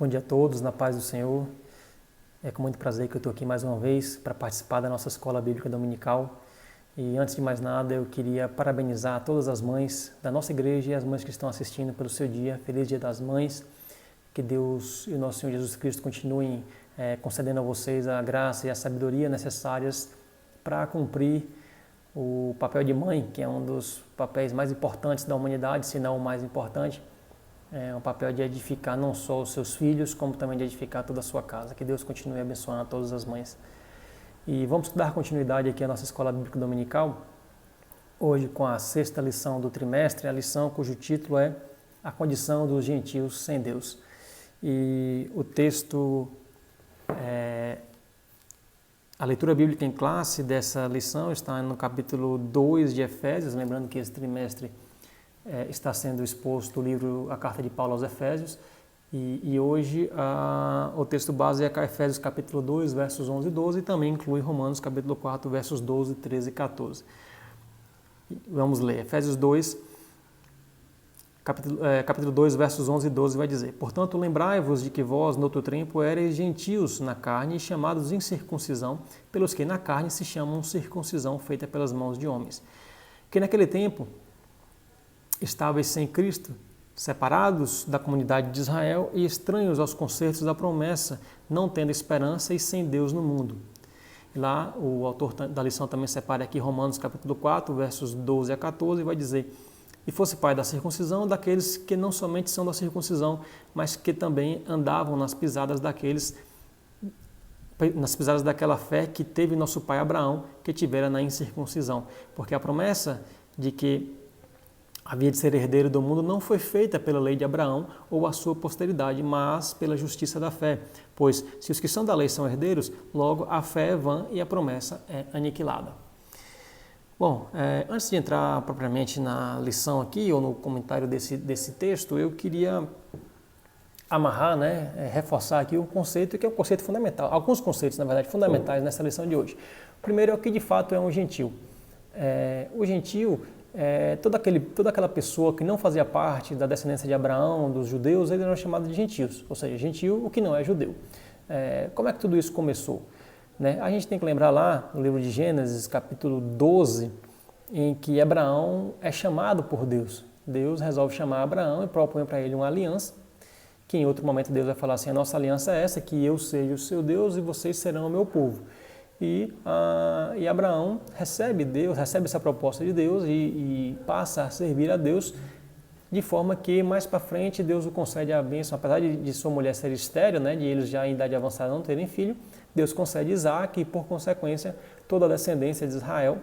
Bom dia a todos, na paz do Senhor. É com muito prazer que eu estou aqui mais uma vez para participar da nossa Escola Bíblica Dominical. E antes de mais nada, eu queria parabenizar todas as mães da nossa igreja e as mães que estão assistindo pelo seu dia. Feliz Dia das Mães. Que Deus e o nosso Senhor Jesus Cristo continuem concedendo a vocês a graça e a sabedoria necessárias para cumprir o papel de mãe, que é um dos papéis mais importantes da humanidade, se não o mais importante. É um papel de edificar não só os seus filhos, como também de edificar toda a sua casa. Que Deus continue abençoando a todas as mães. E vamos dar continuidade aqui à nossa Escola Bíblica Dominical, hoje com a 6ª lição do trimestre, a lição cujo título é A Condição dos Gentios sem Deus. E o texto, a leitura bíblica em classe dessa lição está no capítulo 2 de Efésios, lembrando que esse trimestre está sendo exposto o livro, a carta de Paulo aos Efésios, e hoje o texto base é Efésios capítulo 2, versos 11 e 12, e também inclui Romanos capítulo 4, versos 12, 13 e 14. Vamos ler, Efésios 2, capítulo 2, versos 11 e 12 vai dizer: Portanto, lembrai-vos de que vós, no outro tempo, erais gentios na carne e chamados incircuncisão, pelos que na carne se chamam circuncisão feita pelas mãos de homens. Que naquele tempo estáveis sem Cristo, separados da comunidade de Israel e estranhos aos concertos da promessa, não tendo esperança e sem Deus no mundo. E lá o autor da lição também separa aqui Romanos capítulo 4, versos 12 a 14, e vai dizer: E fosse pai da circuncisão daqueles que não somente são da circuncisão, mas que também andavam nas pisadas daquela fé que teve nosso pai Abraão, que tivera na incircuncisão. Porque a promessa de que havia de ser herdeiro do mundo não foi feita pela lei de Abraão ou a sua posteridade, mas pela justiça da fé. Pois, se os que são da lei são herdeiros, logo a fé é vã e a promessa é aniquilada. Bom, antes de entrar propriamente na lição aqui, ou no comentário desse texto, eu queria amarrar, reforçar aqui um conceito que é um conceito fundamental. Alguns conceitos, na verdade, fundamentais nessa lição de hoje. O primeiro é o que de fato é um gentio. O gentio toda aquela pessoa que não fazia parte da descendência de Abraão, dos judeus, eles eram chamados de gentios, ou seja, gentio, o que não é judeu. Como é que tudo isso começou? A gente tem que lembrar lá, no livro de Gênesis, capítulo 12, em que Abraão é chamado por Deus. Deus resolve chamar Abraão e propõe para ele uma aliança, que em outro momento Deus vai falar assim: a nossa aliança é essa, que eu seja o seu Deus e vocês serão o meu povo. E Abraão recebe essa proposta de Deus e passa a servir a Deus, de forma que mais para frente Deus o concede a bênção, apesar de sua mulher ser estéril, de eles já em idade avançada não terem filho, Deus concede Isaac e por consequência toda a descendência de Israel,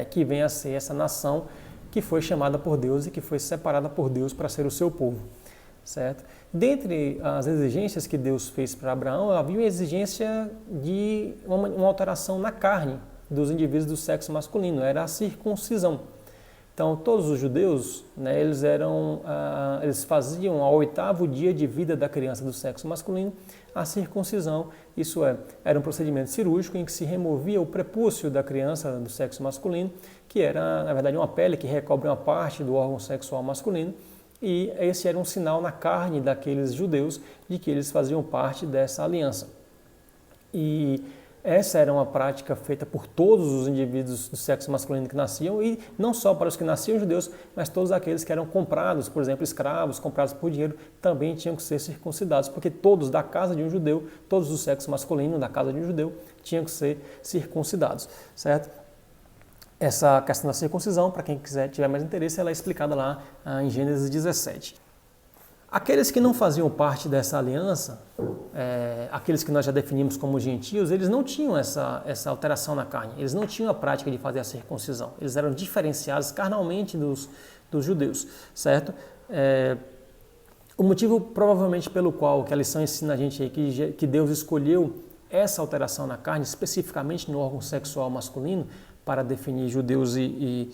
que vem a ser essa nação que foi chamada por Deus e que foi separada por Deus para ser o seu povo. Certo? Dentre as exigências que Deus fez para Abraão, havia uma exigência de uma alteração na carne dos indivíduos do sexo masculino, era a circuncisão. Então, todos os judeus, eles faziam ao 8º dia de vida da criança do sexo masculino a circuncisão, isso era um procedimento cirúrgico em que se removia o prepúcio da criança do sexo masculino, que era, na verdade, uma pele que recobre uma parte do órgão sexual masculino, e esse era um sinal na carne daqueles judeus de que eles faziam parte dessa aliança. E essa era uma prática feita por todos os indivíduos do sexo masculino que nasciam, e não só para os que nasciam judeus, mas todos aqueles que eram comprados, por exemplo, escravos, comprados por dinheiro, também tinham que ser circuncidados, porque todos da casa de um judeu, todos do sexo masculino da casa de um judeu, tinham que ser circuncidados, certo? Essa questão da circuncisão, para quem tiver mais interesse, ela é explicada lá em Gênesis 17. Aqueles que não faziam parte dessa aliança, aqueles que nós já definimos como gentios, eles não tinham essa alteração na carne, eles não tinham a prática de fazer a circuncisão, eles eram diferenciados carnalmente dos judeus, certo? O motivo provavelmente pelo qual que a lição ensina a gente aí que Deus escolheu essa alteração na carne, especificamente no órgão sexual masculino, para definir judeus e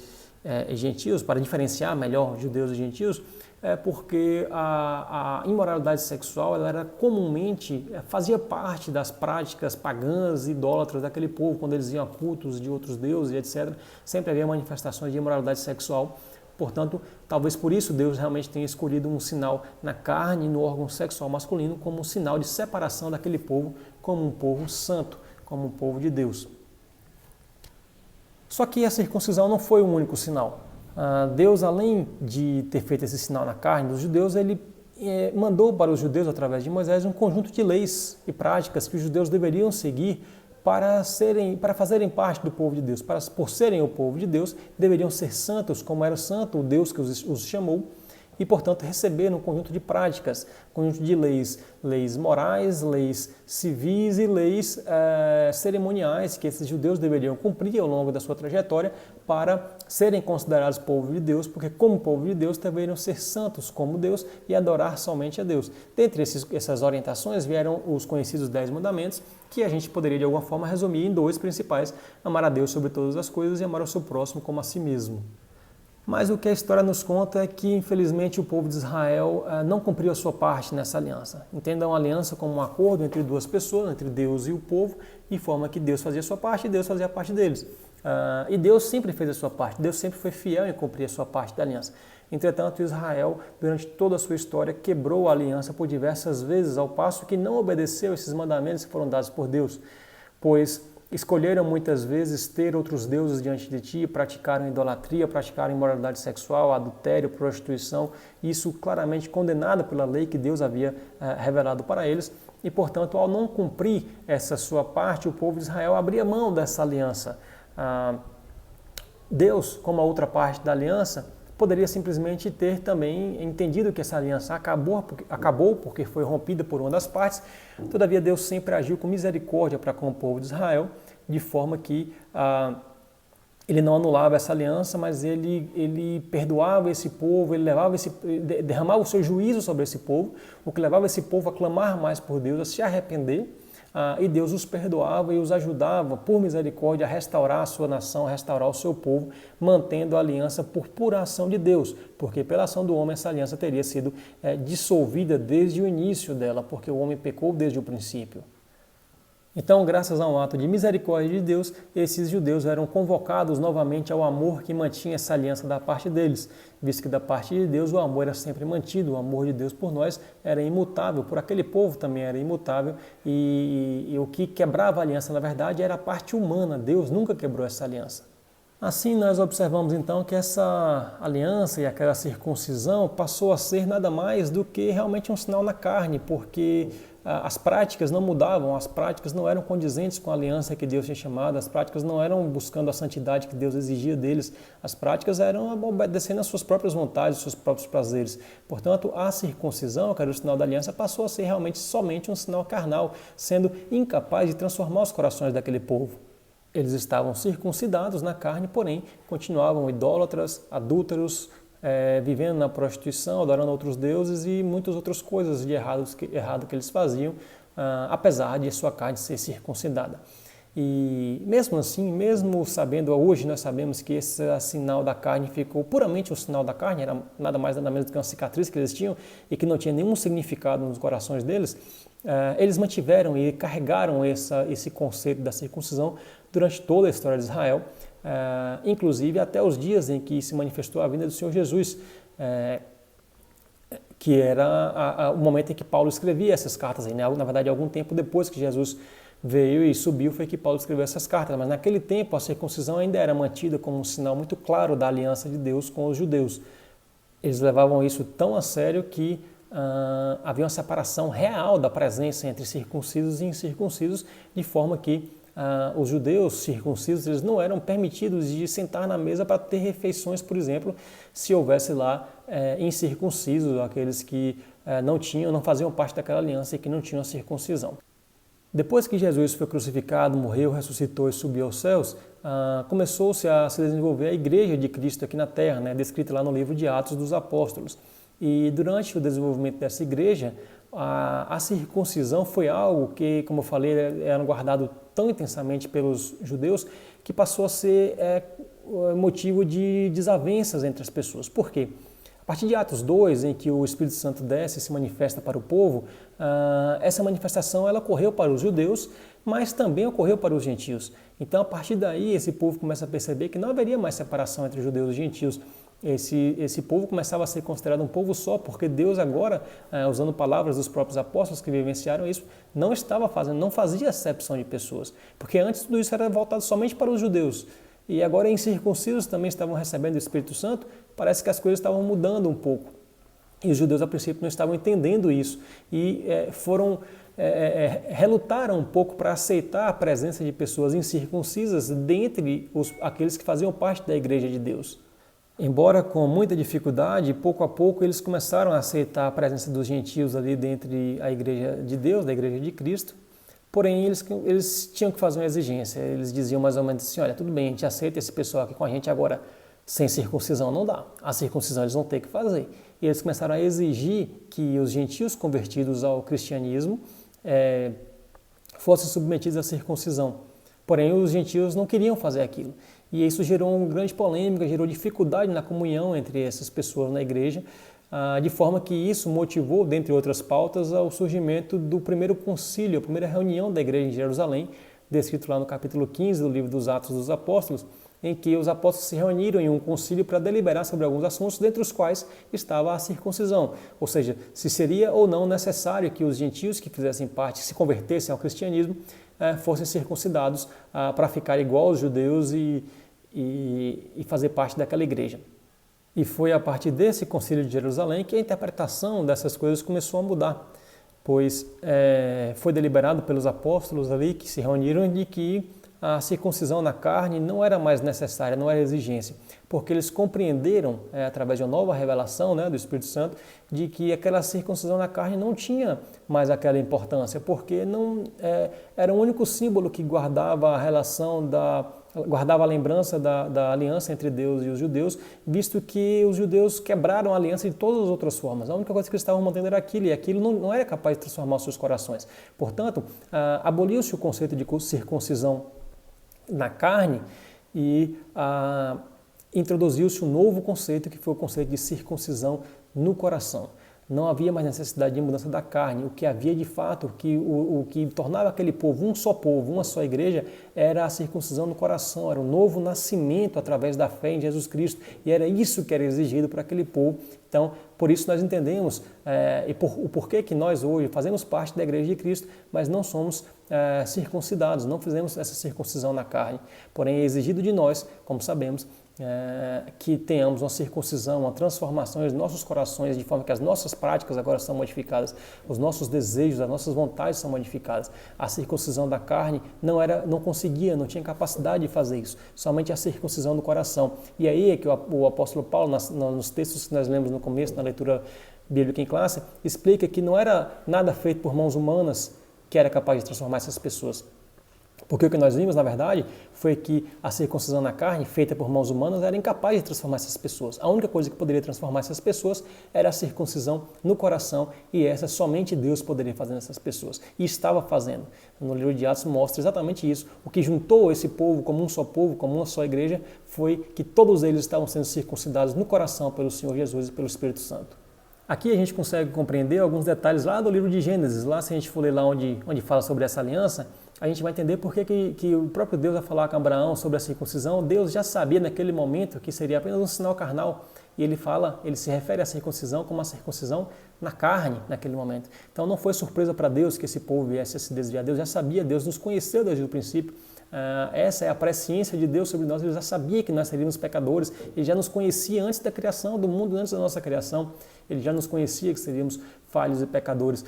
gentios, para diferenciar melhor judeus e gentios, porque a imoralidade sexual ela era comumente, fazia parte das práticas pagãs e idólatras daquele povo, quando eles iam a cultos de outros deuses, etc. Sempre havia manifestações de imoralidade sexual Portanto, talvez por isso Deus realmente tenha escolhido um sinal na carne e no órgão sexual masculino como um sinal de separação daquele povo como um povo santo, como um povo de Deus. Só que a circuncisão não foi o único sinal. Deus, além de ter feito esse sinal na carne dos judeus, ele mandou para os judeus, através de Moisés, um conjunto de leis e práticas que os judeus deveriam seguir para fazerem parte do povo de Deus. Por serem o povo de Deus, deveriam ser santos, como era santo o Deus que os chamou, e, portanto, receberam um conjunto de práticas, um conjunto de leis morais, leis civis e leis cerimoniais que esses judeus deveriam cumprir ao longo da sua trajetória para serem considerados povo de Deus, porque como povo de Deus deveriam ser santos como Deus e adorar somente a Deus. Dentre essas orientações vieram os conhecidos 10 mandamentos, que a gente poderia de alguma forma resumir em 2 principais: amar a Deus sobre todas as coisas e amar o seu próximo como a si mesmo. Mas o que a história nos conta é que, infelizmente, o povo de Israel não cumpriu a sua parte nessa aliança. Entendam a aliança como um acordo entre 2 pessoas, entre Deus e o povo, de forma que Deus fazia a sua parte e Deus fazia a parte deles. E Deus sempre fez a sua parte, Deus sempre foi fiel em cumprir a sua parte da aliança. Entretanto, Israel, durante toda a sua história, quebrou a aliança por diversas vezes, ao passo que não obedeceu esses mandamentos que foram dados por Deus, pois escolheram muitas vezes ter outros deuses diante de ti, praticaram idolatria, praticaram imoralidade sexual, adultério, prostituição, isso claramente condenado pela lei que Deus havia revelado para eles, e portanto, ao não cumprir essa sua parte, o povo de Israel abria mão dessa aliança. Deus, como a outra parte da aliança, poderia simplesmente ter também entendido que essa aliança acabou porque foi rompida por uma das partes. Todavia, Deus sempre agiu com misericórdia para com o povo de Israel, de forma que ele não anulava essa aliança, mas ele perdoava esse povo, ele derramava o seu juízo sobre esse povo, o que levava esse povo a clamar mais por Deus, a se arrepender, e Deus os perdoava e os ajudava, por misericórdia, a restaurar a sua nação, a restaurar o seu povo, mantendo a aliança por pura ação de Deus, porque pela ação do homem essa aliança teria sido dissolvida desde o início dela, porque o homem pecou desde o princípio. Então, graças a um ato de misericórdia de Deus, esses judeus eram convocados novamente ao amor que mantinha essa aliança da parte deles, visto que da parte de Deus o amor era sempre mantido, o amor de Deus por nós era imutável, por aquele povo também era imutável, e o que quebrava a aliança, na verdade, era a parte humana. Deus nunca quebrou essa aliança. Assim, nós observamos então que essa aliança e aquela circuncisão passou a ser nada mais do que realmente um sinal na carne, porque as práticas não mudavam, as práticas não eram condizentes com a aliança que Deus tinha chamado, as práticas não eram buscando a santidade que Deus exigia deles, as práticas eram obedecendo às suas próprias vontades, aos seus próprios prazeres. Portanto, a circuncisão, que era o sinal da aliança, passou a ser realmente somente um sinal carnal, sendo incapaz de transformar os corações daquele povo. Eles estavam circuncidados na carne, porém continuavam idólatras, adúlteros, vivendo na prostituição, adorando outros deuses e muitas outras coisas de errado que eles faziam, apesar de sua carne ser circuncidada. E mesmo assim, mesmo sabendo, hoje nós sabemos que esse sinal da carne ficou puramente um sinal da carne, era nada mais nada menos do que uma cicatriz que eles tinham e que não tinha nenhum significado nos corações deles, eles mantiveram e carregaram esse conceito da circuncisão durante toda a história de Israel, inclusive até os dias em que se manifestou a vinda do Senhor Jesus, que era o momento em que Paulo escrevia essas cartas, na verdade algum tempo depois que Jesus veio e subiu foi que Paulo escreveu essas cartas, mas naquele tempo a circuncisão ainda era mantida como um sinal muito claro da aliança de Deus com os judeus. Eles levavam isso tão a sério que havia uma separação real da presença entre circuncisos e incircuncisos, de forma que os judeus circuncisos eles não eram permitidos de sentar na mesa para ter refeições, por exemplo, se houvesse lá incircuncisos, aqueles que não faziam parte daquela aliança e que não tinham a circuncisão. Depois que Jesus foi crucificado, morreu, ressuscitou e subiu aos céus, começou-se a se desenvolver a igreja de Cristo aqui na Terra, descrita lá no livro de Atos dos Apóstolos. E durante o desenvolvimento dessa igreja, a circuncisão foi algo que, como eu falei, era guardado tão intensamente pelos judeus que passou a ser motivo de desavenças entre as pessoas. Por quê? A partir de Atos 2, em que o Espírito Santo desce e se manifesta para o povo, essa manifestação ela ocorreu para os judeus, mas também ocorreu para os gentios. Então, a partir daí, esse povo começa a perceber que não haveria mais separação entre judeus e gentios. Esse povo começava a ser considerado um povo só, porque Deus agora, usando palavras dos próprios apóstolos que vivenciaram isso, não fazia acepção de pessoas, porque antes tudo isso era voltado somente para os judeus, e agora incircuncisos também estavam recebendo o Espírito Santo. Parece que as coisas estavam mudando um pouco, e os judeus a princípio não estavam entendendo isso, e relutaram um pouco para aceitar a presença de pessoas incircuncisas dentre aqueles que faziam parte da igreja de Deus. Embora com muita dificuldade, pouco a pouco eles começaram a aceitar a presença dos gentios ali dentro da igreja de Deus, da igreja de Cristo, porém eles tinham que fazer uma exigência. Eles diziam mais ou menos assim: olha, tudo bem, a gente aceita esse pessoal aqui com a gente, agora sem circuncisão não dá, a circuncisão eles vão ter que fazer. E eles começaram a exigir que os gentios convertidos ao cristianismo fossem submetidos à circuncisão. Porém, os gentios não queriam fazer aquilo. E isso gerou uma grande polêmica, gerou dificuldade na comunhão entre essas pessoas na igreja, de forma que isso motivou, dentre outras pautas, ao surgimento do primeiro concílio, a primeira reunião da igreja em Jerusalém, descrito lá no capítulo 15 do livro dos Atos dos Apóstolos, em que os apóstolos se reuniram em um concílio para deliberar sobre alguns assuntos, dentre os quais estava a circuncisão, ou seja, se seria ou não necessário que os gentios que fizessem parte, se convertessem ao cristianismo, fossem circuncidados para ficar igual aos judeus e fazer parte daquela igreja. E foi a partir desse concílio de Jerusalém que a interpretação dessas coisas começou a mudar, pois foi deliberado pelos apóstolos ali que se reuniram de que a circuncisão na carne não era mais necessária, não era exigência, porque eles compreenderam, através de uma nova revelação do Espírito Santo, de que aquela circuncisão na carne não tinha mais aquela importância, porque não era o único símbolo que guardava a relação guardava a lembrança da aliança entre Deus e os judeus, visto que os judeus quebraram a aliança de todas as outras formas. A única coisa que eles estavam mantendo era aquilo, e aquilo não era capaz de transformar os seus corações. Portanto, aboliu-se o conceito de circuncisão na carne e introduziu-se um novo conceito, que foi o conceito de circuncisão no coração. Não havia mais necessidade de mudança da carne. O que havia de fato, o que tornava aquele povo, uma só igreja, era a circuncisão no coração, era o novo nascimento através da fé em Jesus Cristo, e era isso que era exigido para aquele povo. Então, por isso nós entendemos o porquê que nós hoje fazemos parte da igreja de Cristo, mas não somos circuncidados, não fizemos essa circuncisão na carne. Porém, é exigido de nós, como sabemos, que tenhamos uma circuncisão, uma transformação dos nossos corações, de forma que as nossas práticas agora são modificadas, os nossos desejos, as nossas vontades são modificadas. A circuncisão da carne não conseguia, não tinha capacidade de fazer isso, somente a circuncisão do coração. E aí é que o apóstolo Paulo, nos textos que nós lemos no começo, na leitura bíblica em classe, explica que não era nada feito por mãos humanas que era capaz de transformar essas pessoas. Porque o que nós vimos, na verdade, foi que a circuncisão na carne, feita por mãos humanas, era incapaz de transformar essas pessoas. A única coisa que poderia transformar essas pessoas era a circuncisão no coração, e essa somente Deus poderia fazer nessas pessoas. E estava fazendo. No livro de Atos mostra exatamente isso. O que juntou esse povo, como uma só igreja, foi que todos eles estavam sendo circuncidados no coração pelo Senhor Jesus e pelo Espírito Santo. Aqui a gente consegue compreender alguns detalhes lá do livro de Gênesis. Lá, se a gente for ler lá onde fala sobre essa aliança, a gente vai entender por que o próprio Deus vai falar com Abraão sobre a circuncisão. Deus já sabia naquele momento que seria apenas um sinal carnal. E ele se refere à circuncisão como uma circuncisão na carne naquele momento. Então não foi surpresa para Deus que esse povo viesse a se desviar. Deus já sabia, Deus nos conheceu desde o princípio. Essa é a presciência de Deus sobre nós. Ele já sabia que nós seríamos pecadores. Ele já nos conhecia antes da criação do mundo, antes da nossa criação. Ele já nos conhecia que seríamos falhos e pecadores.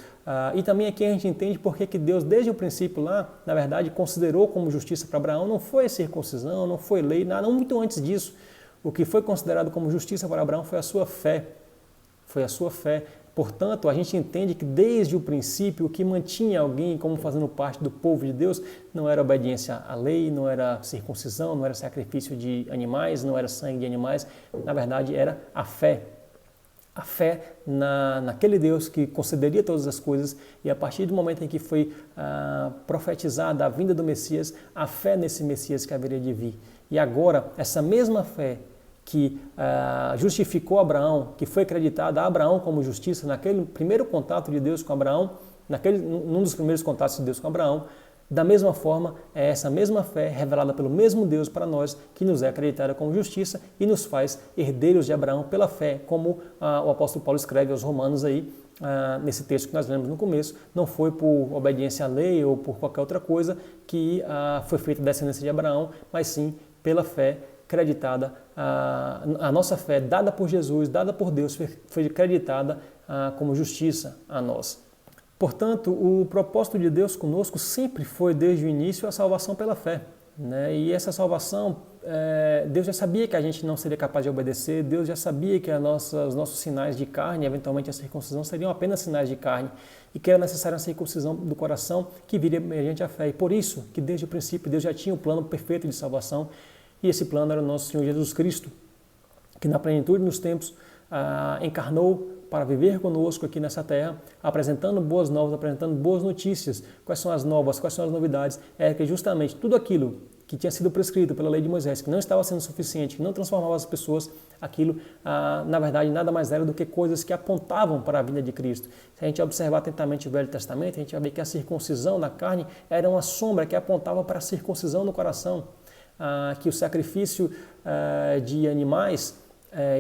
E também aqui a gente entende porque que Deus, desde o princípio lá, na verdade, considerou como justiça para Abraão. Não foi circuncisão, não foi lei, nada, não muito antes disso. O que foi considerado como justiça para Abraão foi a sua fé. Foi a sua fé. Portanto, a gente entende que desde o princípio o que mantinha alguém como fazendo parte do povo de Deus não era obediência à lei, não era circuncisão, não era sacrifício de animais, não era sangue de animais. Na verdade, era a fé. A fé naquele Deus que concederia todas as coisas, e a partir do momento em que foi profetizada a vinda do Messias, a fé nesse Messias que haveria de vir. E agora, essa mesma fé que justificou Abraão, que foi acreditada a Abraão como justiça naquele primeiro contato de Deus com Abraão, num dos primeiros contatos de Deus com Abraão, Da mesma forma, é essa mesma fé revelada pelo mesmo Deus para nós que nos é acreditada como justiça e nos faz herdeiros de Abraão pela fé, como o apóstolo Paulo escreve aos Romanos aí, nesse texto que nós lemos no começo. Não foi por obediência à lei ou por qualquer outra coisa que foi feita a descendência de Abraão, mas sim pela fé creditada, a nossa fé dada por Jesus, dada por Deus, foi creditada como justiça a nós. Portanto, o propósito de Deus conosco sempre foi, desde o início, a salvação pela fé, né? E essa salvação, Deus já sabia que a gente não seria capaz de obedecer, Deus já sabia que os nossos sinais de carne, eventualmente a circuncisão, seriam apenas sinais de carne, e que era necessária a circuncisão do coração que viria mediante a fé. E por isso que desde o princípio Deus já tinha o plano perfeito de salvação, e esse plano era o nosso Senhor Jesus Cristo, que na plenitude dos tempos encarnou para viver conosco aqui nessa terra, apresentando boas novas, apresentando boas notícias. Quais são as novas, quais são as novidades? É que justamente tudo aquilo que tinha sido prescrito pela lei de Moisés, que não estava sendo suficiente, que não transformava as pessoas, aquilo, na verdade, nada mais era do que coisas que apontavam para a vinda de Cristo. Se a gente observar atentamente o Velho Testamento, a gente vai ver que a circuncisão na carne era uma sombra que apontava para a circuncisão no coração, que o sacrifício de animais,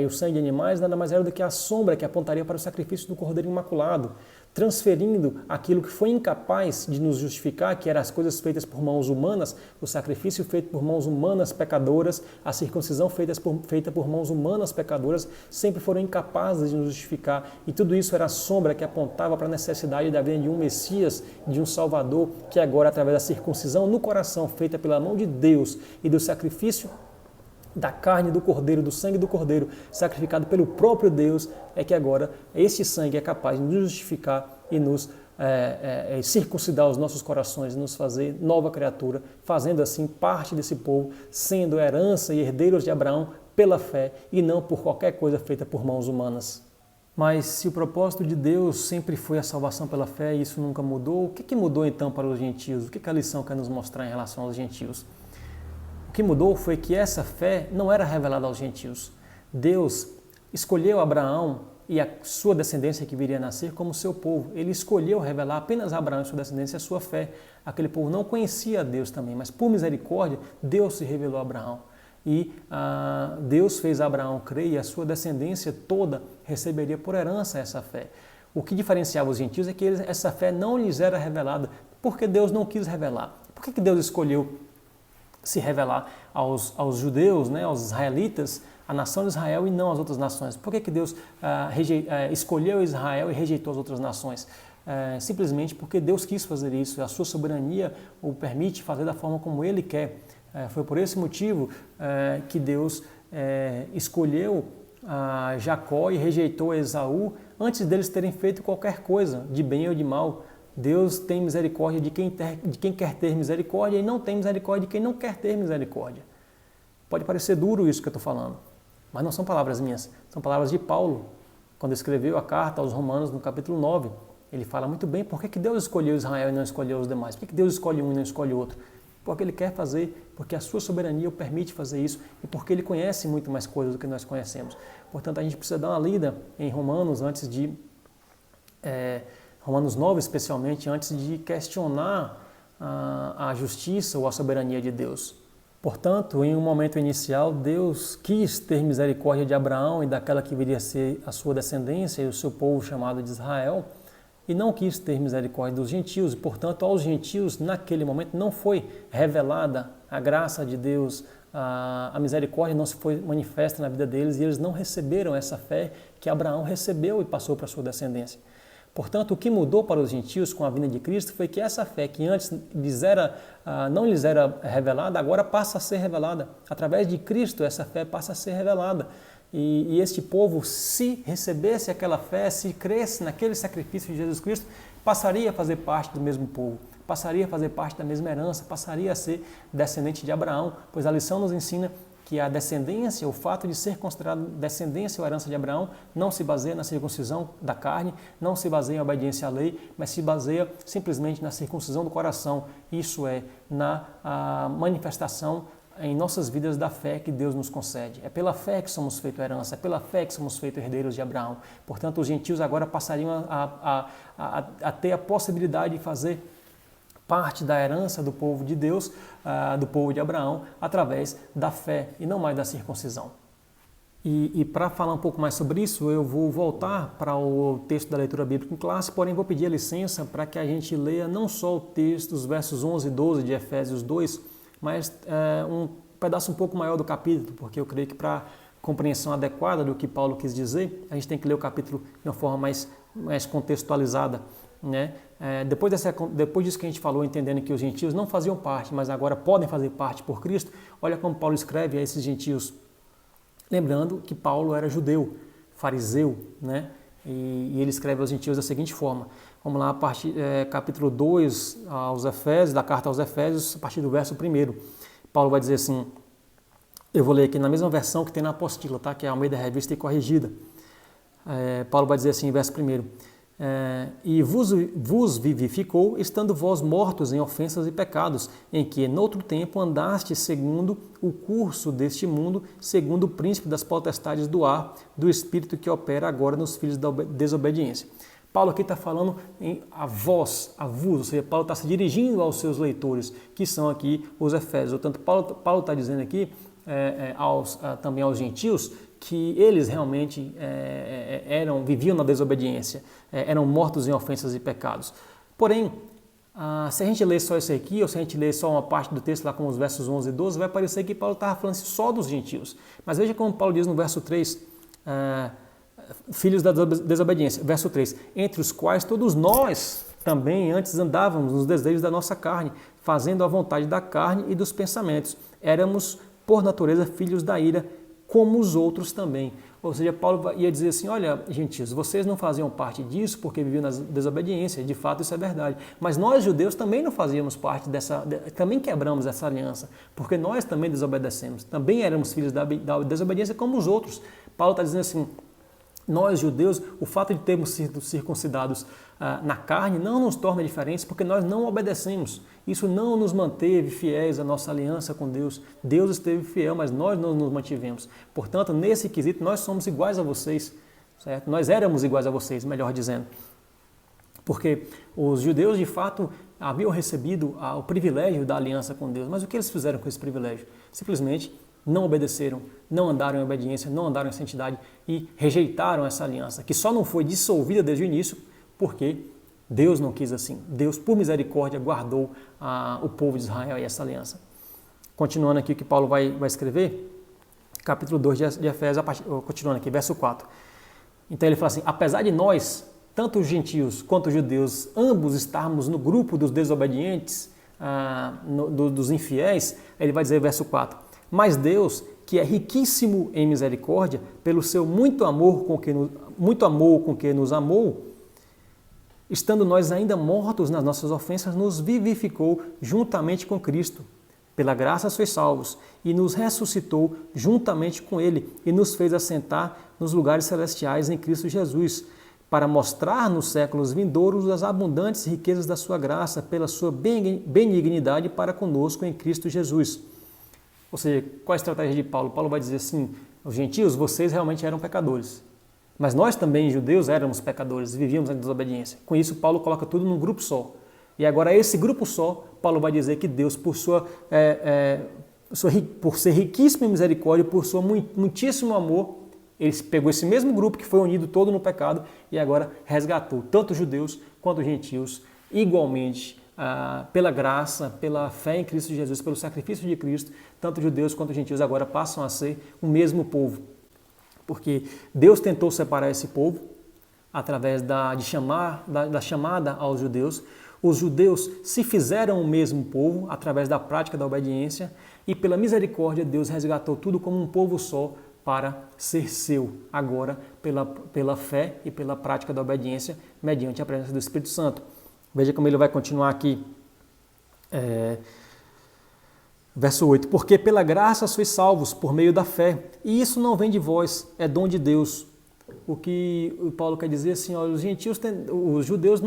e o sangue de animais nada mais era do que a sombra que apontaria para o sacrifício do Cordeiro Imaculado, transferindo aquilo que foi incapaz de nos justificar, que eram as coisas feitas por mãos humanas, o sacrifício feito por mãos humanas pecadoras, a circuncisão feita por mãos humanas pecadoras, sempre foram incapazes de nos justificar. E tudo isso era a sombra que apontava para a necessidade da vinda de um Messias, de um Salvador, que agora, através da circuncisão no coração, feita pela mão de Deus e do sacrifício da carne do Cordeiro, do sangue do Cordeiro, sacrificado pelo próprio Deus, é que agora esse sangue é capaz de nos justificar e nos circuncidar os nossos corações, nos fazer nova criatura, fazendo assim parte desse povo, sendo herança e herdeiros de Abraão pela fé e não por qualquer coisa feita por mãos humanas. Mas se o propósito de Deus sempre foi a salvação pela fé e isso nunca mudou, o que mudou então para os gentios? O que a lição quer nos mostrar em relação aos gentios? O que mudou foi que essa fé não era revelada aos gentios. Deus escolheu Abraão e a sua descendência que viria a nascer como seu povo. Ele escolheu revelar apenas a Abraão e sua descendência a sua fé. Aquele povo não conhecia a Deus também, mas por misericórdia, Deus se revelou a Abraão. E Deus fez Abraão crer e a sua descendência toda receberia por herança essa fé. O que diferenciava os gentios é que essa fé não lhes era revelada, porque Deus não quis revelar. Por que Deus escolheu se revelar aos judeus, né, aos israelitas, a nação de Israel e não às outras nações? Por que Deus escolheu Israel e rejeitou as outras nações? Simplesmente porque Deus quis fazer isso, a sua soberania o permite fazer da forma como Ele quer. Foi por esse motivo que Deus escolheu Jacó e rejeitou Esaú antes deles terem feito qualquer coisa, de bem ou de mal. Deus tem misericórdia de quem quer ter misericórdia e não tem misericórdia de quem não quer ter misericórdia. Pode parecer duro isso que eu estou falando, mas não são palavras minhas, são palavras de Paulo, quando escreveu a carta aos Romanos no capítulo 9. Ele fala muito bem por que Deus escolheu Israel e não escolheu os demais, por que Deus escolhe um e não escolhe outro. Porque Ele quer fazer, porque a sua soberania o permite fazer isso e porque Ele conhece muito mais coisas do que nós conhecemos. Portanto, a gente precisa dar uma lida em Romanos antes de... Romanos 9, especialmente, antes de questionar a justiça ou a soberania de Deus. Portanto, em um momento inicial, Deus quis ter misericórdia de Abraão e daquela que viria a ser a sua descendência e o seu povo chamado de Israel, e não quis ter misericórdia dos gentios. E, portanto, aos gentios, naquele momento, não foi revelada a graça de Deus, a misericórdia não se foi manifesta na vida deles, e eles não receberam essa fé que Abraão recebeu e passou para a sua descendência. Portanto, o que mudou para os gentios com a vinda de Cristo foi que essa fé que antes não lhes era revelada, agora passa a ser revelada. Através de Cristo, essa fé passa a ser revelada. E este povo, se recebesse aquela fé, se cresce naquele sacrifício de Jesus Cristo, passaria a fazer parte do mesmo povo, passaria a fazer parte da mesma herança, passaria a ser descendente de Abraão, pois a lição nos ensina que a descendência, o fato de ser considerado descendência ou herança de Abraão, não se baseia na circuncisão da carne, não se baseia em obediência à lei, mas se baseia simplesmente na circuncisão do coração, isso é, na manifestação em nossas vidas da fé que Deus nos concede. É pela fé que somos feitos herança, é pela fé que somos feitos herdeiros de Abraão. Portanto, os gentios agora passariam a ter a possibilidade de fazer parte da herança do povo de Deus, do povo de Abraão, através da fé e não mais da circuncisão. E para falar um pouco mais sobre isso, eu vou voltar para o texto da leitura bíblica em classe, porém vou pedir a licença para que a gente leia não só o texto, os versos 11 e 12 de Efésios 2, mas um pedaço um pouco maior do capítulo, porque eu creio que para compreensão adequada do que Paulo quis dizer, a gente tem que ler o capítulo de uma forma mais contextualizada, né? Depois disso que a gente falou, entendendo que os gentios não faziam parte, mas agora podem fazer parte por Cristo, olha como Paulo escreve a esses gentios. Lembrando que Paulo era judeu, fariseu, né? E ele escreve aos gentios da seguinte forma. Vamos lá, capítulo 2 aos Efésios, da carta aos Efésios, a partir do verso 1. Paulo vai dizer assim, eu vou ler aqui na mesma versão que tem na apostila, tá? Que é a Almeida Revista e Corrigida. Paulo vai dizer assim, verso 1. E vos vivificou, estando vós mortos em ofensas e pecados, em que, noutro tempo, andaste segundo o curso deste mundo, segundo o príncipe das potestades do ar, do espírito que opera agora nos filhos da desobediência. Paulo aqui está falando em a vós, ou seja, Paulo está se dirigindo aos seus leitores, que são aqui os Efésios. Portanto, Paulo está dizendo aqui também aos gentios, que eles realmente viviam na desobediência, eram mortos em ofensas e pecados. Porém, se a gente ler só isso aqui, ou se a gente ler só uma parte do texto, lá com os versos 11 e 12, vai parecer que Paulo estava falando só dos gentios. Mas veja como Paulo diz no verso 3, filhos da desobediência, verso 3, entre os quais todos nós também antes andávamos nos desejos da nossa carne, fazendo a vontade da carne e dos pensamentos. Éramos, por natureza, filhos da ira, como os outros também. Ou seja, Paulo ia dizer assim, olha, gentios, vocês não faziam parte disso porque viviam na desobediência, de fato isso é verdade. Mas nós, judeus, também não fazíamos parte também quebramos essa aliança, porque nós também desobedecemos, também éramos filhos da desobediência como os outros. Paulo está dizendo assim, nós, judeus, o fato de termos sido circuncidados na carne não nos torna diferentes porque nós não obedecemos. Isso não nos manteve fiéis à nossa aliança com Deus. Deus esteve fiel, mas nós não nos mantivemos. Portanto, nesse quesito, nós somos iguais a vocês, certo? Nós éramos iguais a vocês, melhor dizendo. Porque os judeus, de fato, haviam recebido o privilégio da aliança com Deus. Mas o que eles fizeram com esse privilégio? Simplesmente não obedeceram, não andaram em obediência, não andaram em santidade e rejeitaram essa aliança, que só não foi dissolvida desde o início porque Deus não quis assim. Deus, por misericórdia, guardou o povo de Israel e essa aliança. Continuando aqui o que Paulo vai escrever, capítulo 2 de Efésios, continuando aqui, verso 4. Então ele fala assim, apesar de nós, tanto os gentios quanto os judeus, ambos estarmos no grupo dos desobedientes, dos infiéis, ele vai dizer, verso 4, mas Deus, que é riquíssimo em misericórdia, pelo seu muito amor com que nos amou, estando nós ainda mortos nas nossas ofensas, nos vivificou juntamente com Cristo. Pela graça sois salvos, e nos ressuscitou juntamente com Ele, e nos fez assentar nos lugares celestiais em Cristo Jesus, para mostrar nos séculos vindouros as abundantes riquezas da sua graça, pela sua benignidade para conosco em Cristo Jesus. Ou seja, qual a estratégia de Paulo? Paulo vai dizer assim, os gentios, vocês realmente eram pecadores. Mas nós também, judeus, éramos pecadores, vivíamos na desobediência. Com isso, Paulo coloca tudo num grupo só. E agora, esse grupo só, Paulo vai dizer que Deus, por ser riquíssimo em misericórdia, por seu muitíssimo amor, ele pegou esse mesmo grupo que foi unido todo no pecado e agora resgatou tanto judeus quanto gentios igualmente, pela graça, pela fé em Cristo Jesus, pelo sacrifício de Cristo, tanto judeus quanto gentios agora passam a ser o mesmo povo. Porque Deus tentou separar esse povo através da chamada aos judeus. Os judeus se fizeram o mesmo povo através da prática da obediência e pela misericórdia Deus resgatou tudo como um povo só para ser seu agora pela fé e pela prática da obediência mediante a presença do Espírito Santo. Veja como ele vai continuar aqui. Verso 8, porque pela graça sois salvos por meio da fé, e isso não vem de vós, é dom de Deus. O que o Paulo quer dizer assim, olha, os judeus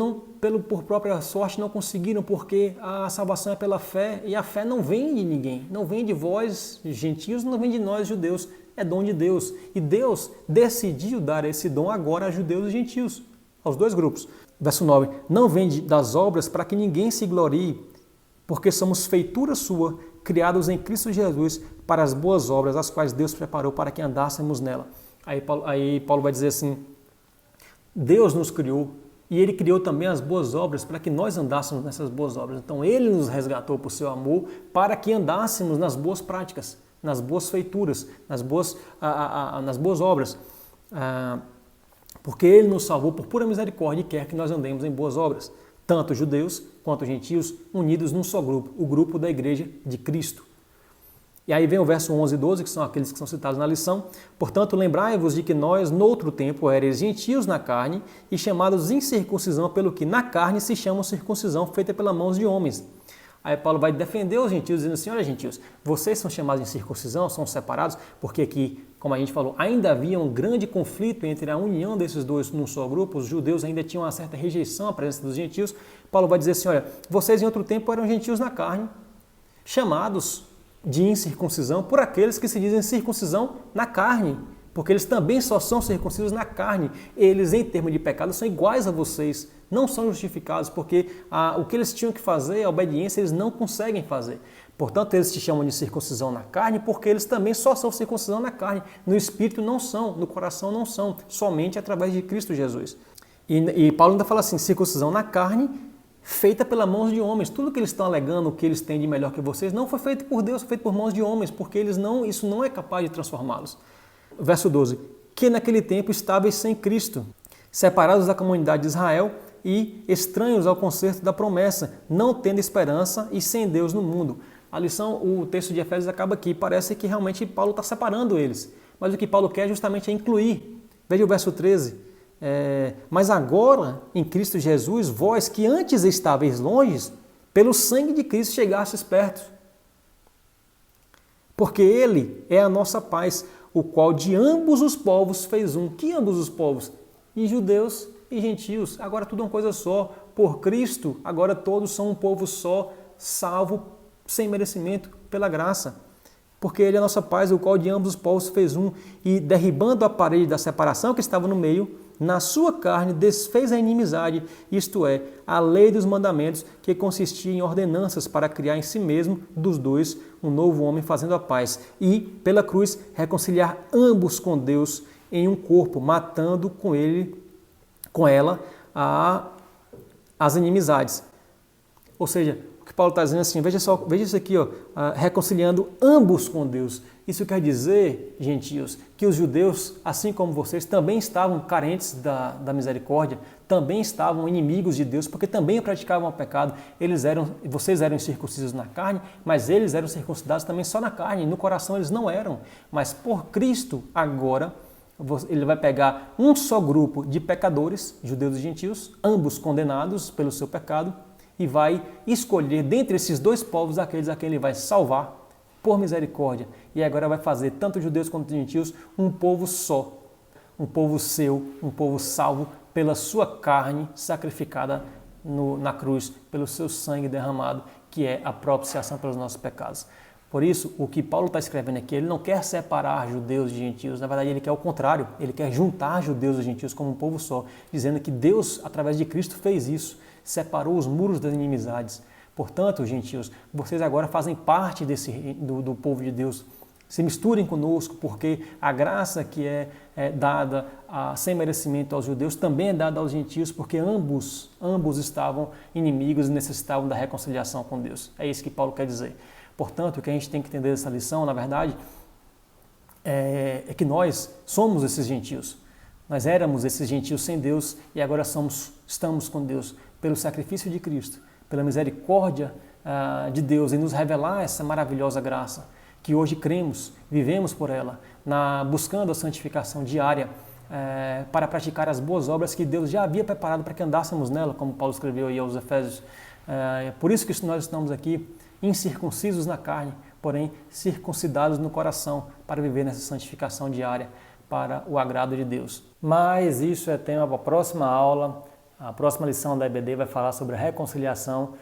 por própria sorte não conseguiram, porque a salvação é pela fé, e a fé não vem de ninguém, não vem de vós, gentios, não vem de nós, judeus, é dom de Deus. E Deus decidiu dar esse dom agora a judeus e gentios, aos dois grupos. Verso 9, não vem das obras para que ninguém se glorie, porque somos feitura sua, criados em Cristo Jesus para as boas obras, as quais Deus preparou para que andássemos nela. Aí Paulo vai dizer assim, Deus nos criou e Ele criou também as boas obras para que nós andássemos nessas boas obras. Então Ele nos resgatou por seu amor para que andássemos nas boas práticas, nas boas feituras, nas boas obras. Porque Ele nos salvou por pura misericórdia e quer que nós andemos em boas obras. Tanto judeus quanto gentios unidos num só grupo, o grupo da igreja de Cristo. E aí vem o verso 11 e 12, que são aqueles que são citados na lição. Portanto, lembrai-vos de que nós, noutro tempo, éramos gentios na carne e chamados incircuncisão, pelo que na carne se chama circuncisão feita pelas mãos de homens. Aí Paulo vai defender os gentios, dizendo assim, olha gentios, vocês são chamados de circuncisão, são separados, porque aqui, como a gente falou, ainda havia um grande conflito entre a união desses dois num só grupo, os judeus ainda tinham uma certa rejeição à presença dos gentios. Paulo vai dizer assim, olha, vocês em outro tempo eram gentios na carne, chamados de incircuncisão por aqueles que se dizem circuncisão na carne, porque eles também só são circuncisos na carne. Eles, em termos de pecado, são iguais a vocês, não são justificados, porque o que eles tinham que fazer, a obediência, eles não conseguem fazer. Portanto, eles se chamam de circuncisão na carne, porque eles também só são circuncisão na carne. No espírito não são, no coração não são, somente através de Cristo Jesus. E Paulo ainda fala assim, circuncisão na carne, feita pelas mãos de homens. Tudo que eles estão alegando, o que eles têm de melhor que vocês, não foi feito por Deus, foi feito por mãos de homens, porque isso não é capaz de transformá-los. Verso 12, que naquele tempo estáveis sem Cristo, separados da comunidade de Israel e estranhos ao concerto da promessa, não tendo esperança e sem Deus no mundo. A lição, o texto de Efésios acaba aqui, parece que realmente Paulo está separando eles, mas o que Paulo quer justamente é incluir. Veja o verso 13, mas agora, em Cristo Jesus, vós que antes estáveis longe, pelo sangue de Cristo chegastes perto. Porque Ele é a nossa paz, o qual de ambos os povos fez um. Que ambos os povos? E judeus e gentios. Agora tudo é uma coisa só. Por Cristo, agora todos são um povo só, salvo, sem merecimento, pela graça. Porque Ele é a nossa paz, o qual de ambos os povos fez um. E derribando a parede da separação que estava no meio, na sua carne desfez a inimizade, isto é, a lei dos mandamentos, que consistia em ordenanças para criar em si mesmo, dos dois, um novo homem fazendo a paz. E, pela cruz, reconciliar ambos com Deus em um corpo, matando com ela, as inimizades. Ou seja, o que Paulo está dizendo assim, veja isso aqui, reconciliando ambos com Deus. Isso quer dizer, gentios, que os judeus, assim como vocês, também estavam carentes da misericórdia, também estavam inimigos de Deus, porque também praticavam o pecado. Vocês eram circuncisos na carne, mas eles eram circuncidados também só na carne, no coração eles não eram. Mas por Cristo, agora, Ele vai pegar um só grupo de pecadores, judeus e gentios, ambos condenados pelo seu pecado, e vai escolher dentre esses dois povos aqueles a quem Ele vai salvar por misericórdia. E agora vai fazer tanto judeus quanto gentios um povo só, um povo seu, um povo salvo pela sua carne sacrificada na cruz, pelo seu sangue derramado, que é a propiciação pelos nossos pecados. Por isso, o que Paulo está escrevendo aqui, ele não quer separar judeus de gentios, na verdade ele quer o contrário, ele quer juntar judeus e gentios como um povo só, dizendo que Deus, através de Cristo, fez isso, separou os muros das inimizades. Portanto, gentios, vocês agora fazem parte do povo de Deus. Se misturem conosco, porque a graça que é dada sem merecimento aos judeus também é dada aos gentios, porque ambos estavam inimigos e necessitavam da reconciliação com Deus. É isso que Paulo quer dizer. Portanto, o que a gente tem que entender dessa lição, na verdade, é que nós somos esses gentios. Nós éramos esses gentios sem Deus e agora estamos com Deus pelo sacrifício de Cristo, pela misericórdia de Deus em nos revelar essa maravilhosa graça, que hoje cremos, vivemos por ela, buscando a santificação diária para praticar as boas obras que Deus já havia preparado para que andássemos nela, como Paulo escreveu aí aos Efésios. Por isso que nós estamos aqui, incircuncisos na carne, porém circuncidados no coração, para viver nessa santificação diária para o agrado de Deus. Mas isso é tema para a próxima aula. A próxima lição da EBD vai falar sobre a reconciliação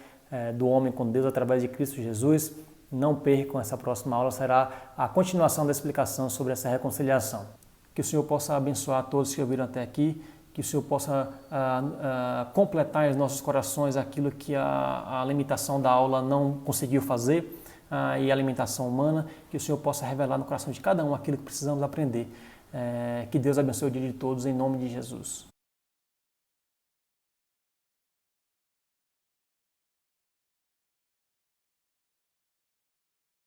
do homem com Deus através de Cristo Jesus. Não percam, essa próxima aula será a continuação da explicação sobre essa reconciliação. Que o Senhor possa abençoar todos que ouviram até aqui, que que o Senhor possa completar em nossos corações aquilo que a limitação da aula não conseguiu fazer, e a alimentação humana, que o Senhor possa revelar no coração de cada um aquilo que precisamos aprender. Que Deus abençoe o dia de todos, em nome de Jesus.